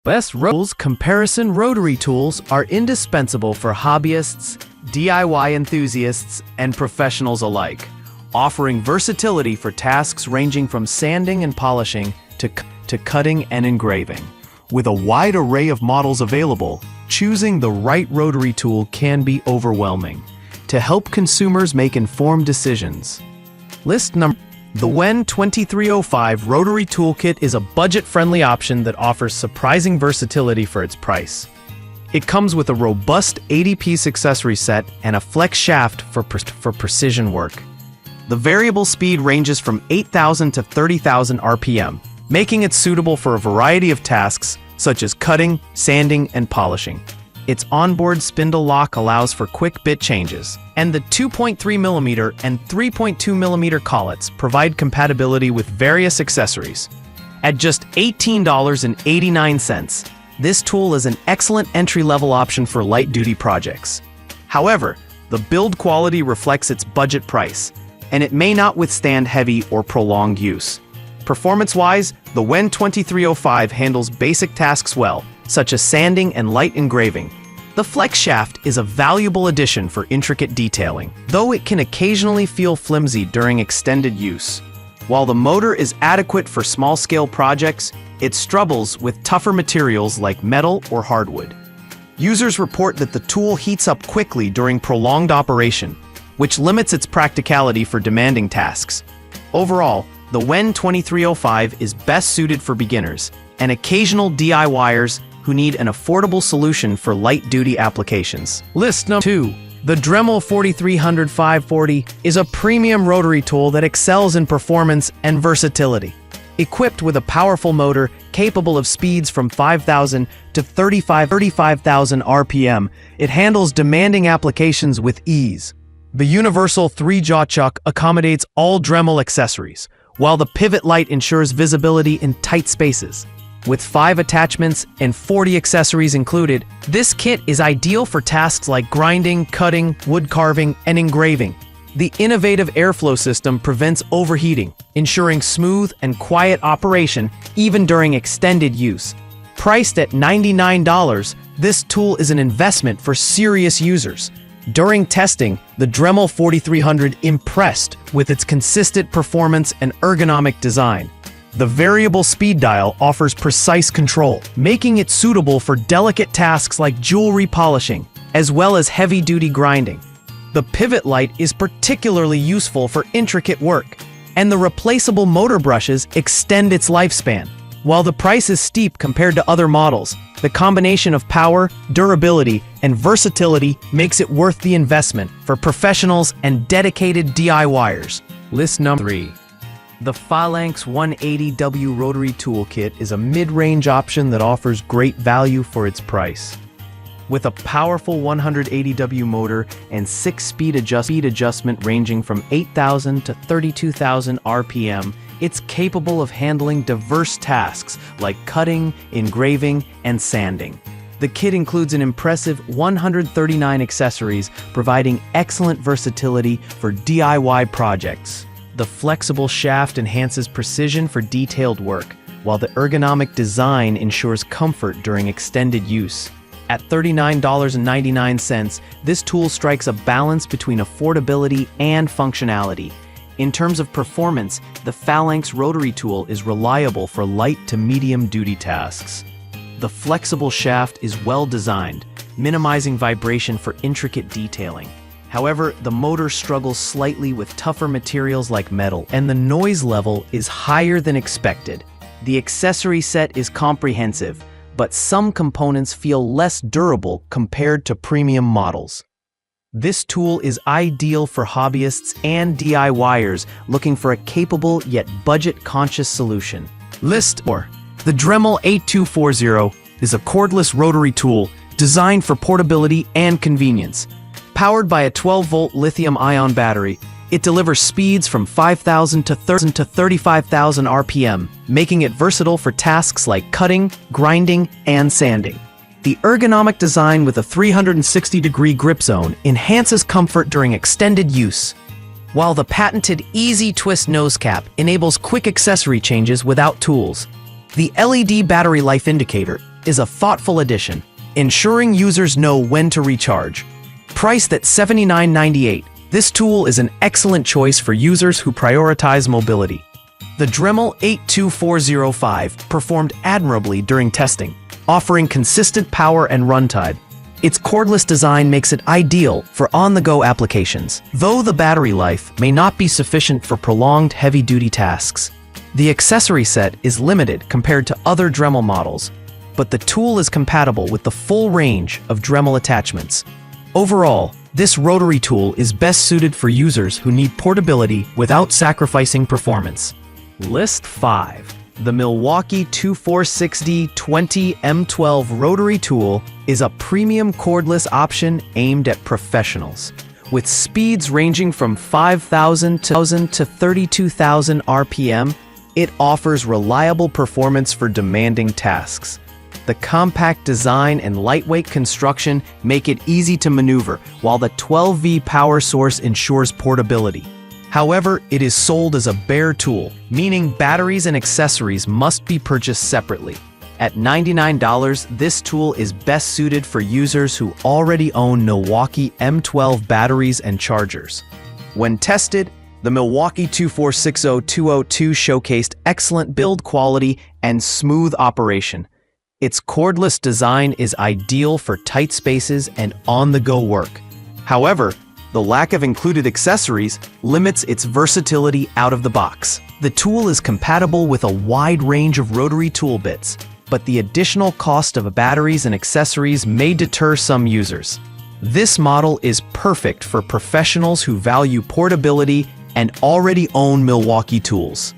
Best tools. Comparison rotary tools are indispensable for hobbyists, DIY enthusiasts, and professionals alike, offering versatility for tasks ranging from sanding and polishing to cutting and engraving. With a wide array of models available, choosing the right rotary tool can be overwhelming. To help consumers make informed decisions, list number. The WEN 2305 Rotary Toolkit is a budget-friendly option that offers surprising versatility for its price. It comes with a robust 80-piece accessory set and a flex shaft for precision work. The variable speed ranges from 8,000 to 30,000 RPM, making it suitable for a variety of tasks such as cutting, sanding, and polishing. Its onboard spindle lock allows for quick bit changes, and the 2.3mm and 3.2mm collets provide compatibility with various accessories. At just $18.89, this tool is an excellent entry-level option for light-duty projects. However, the build quality reflects its budget price, and it may not withstand heavy or prolonged use. Performance-wise, the WEN 2305 handles basic tasks well, such as sanding and light engraving. The flex shaft is a valuable addition for intricate detailing, though it can occasionally feel flimsy during extended use. While the motor is adequate for small-scale projects, it struggles with tougher materials like metal or hardwood. Users report that the tool heats up quickly during prolonged operation, which limits its practicality for demanding tasks. Overall, the WEN 2305 is best suited for beginners and occasional DIYers who need an affordable solution for light-duty applications. List number 2. The Dremel 4300-540 is a premium rotary tool that excels in performance and versatility. Equipped with a powerful motor capable of speeds from 5,000 to 35,000 RPM, it handles demanding applications with ease. The universal 3-jaw chuck accommodates all Dremel accessories, while the pivot light ensures visibility in tight spaces. With 5 attachments and 40 accessories included, this kit is ideal for tasks like grinding, cutting, wood carving, and engraving. The innovative airflow system prevents overheating, ensuring smooth and quiet operation even during extended use. Priced at $99, this tool is an investment for serious users. During testing, the Dremel 4300 impressed with its consistent performance and ergonomic design. The variable speed dial offers precise control, making it suitable for delicate tasks like jewelry polishing, as well as heavy-duty grinding. The pivot light is particularly useful for intricate work, and the replaceable motor brushes extend its lifespan. While the price is steep compared to other models, the combination of power, durability, and versatility makes it worth the investment for professionals and dedicated DIYers. List number 3. The FANX 180W Rotary Toolkit is a mid-range option that offers great value for its price. With a powerful 180W motor and 6-speed adjustment ranging from 8,000 to 32,000 RPM, it's capable of handling diverse tasks like cutting, engraving, and sanding. The kit includes an impressive 139 accessories, providing excellent versatility for DIY projects. The flexible shaft enhances precision for detailed work, while the ergonomic design ensures comfort during extended use. At $39.99, this tool strikes a balance between affordability and functionality. In terms of performance, the FANX rotary tool is reliable for light to medium-duty tasks. The flexible shaft is well designed, minimizing vibration for intricate detailing. However, the motor struggles slightly with tougher materials like metal, and the noise level is higher than expected. The accessory set is comprehensive, but some components feel less durable compared to premium models. This tool is ideal for hobbyists and DIYers looking for a capable yet budget-conscious solution. List or the Dremel 8240 is a cordless rotary tool designed for portability and convenience. Powered by a 12-volt lithium-ion battery, it delivers speeds from 5,000 to 35,000 RPM, making it versatile for tasks like cutting, grinding, and sanding. The ergonomic design with a 360-degree grip zone enhances comfort during extended use, while the patented Easy Twist nose cap enables quick accessory changes without tools. The LED battery life indicator is a thoughtful addition, ensuring users know when to recharge. Priced at $79.98, this tool is an excellent choice for users who prioritize mobility. The Dremel 82405 performed admirably during testing, offering consistent power and runtime. Its cordless design makes it ideal for on-the-go applications, though the battery life may not be sufficient for prolonged heavy-duty tasks. The accessory set is limited compared to other Dremel models, but the tool is compatible with the full range of Dremel attachments. Overall, this rotary tool is best suited for users who need portability without sacrificing performance. List 5. The Milwaukee 2460-20 M12 rotary tool is a premium cordless option aimed at professionals. With speeds ranging from 5,000 to 32,000 RPM, it offers reliable performance for demanding tasks. The compact design and lightweight construction make it easy to maneuver, while the 12V power source ensures portability. However, it is sold as a bare tool, meaning batteries and accessories must be purchased separately. At $99, this tool is best suited for users who already own Milwaukee M12 batteries and chargers. When tested, the Milwaukee 2460-202 showcased excellent build quality and smooth operation. Its cordless design is ideal for tight spaces and on-the-go work. However, the lack of included accessories limits its versatility out of the box. The tool is compatible with a wide range of rotary tool bits, but the additional cost of batteries and accessories may deter some users. This model is perfect for professionals who value portability and already own Milwaukee tools.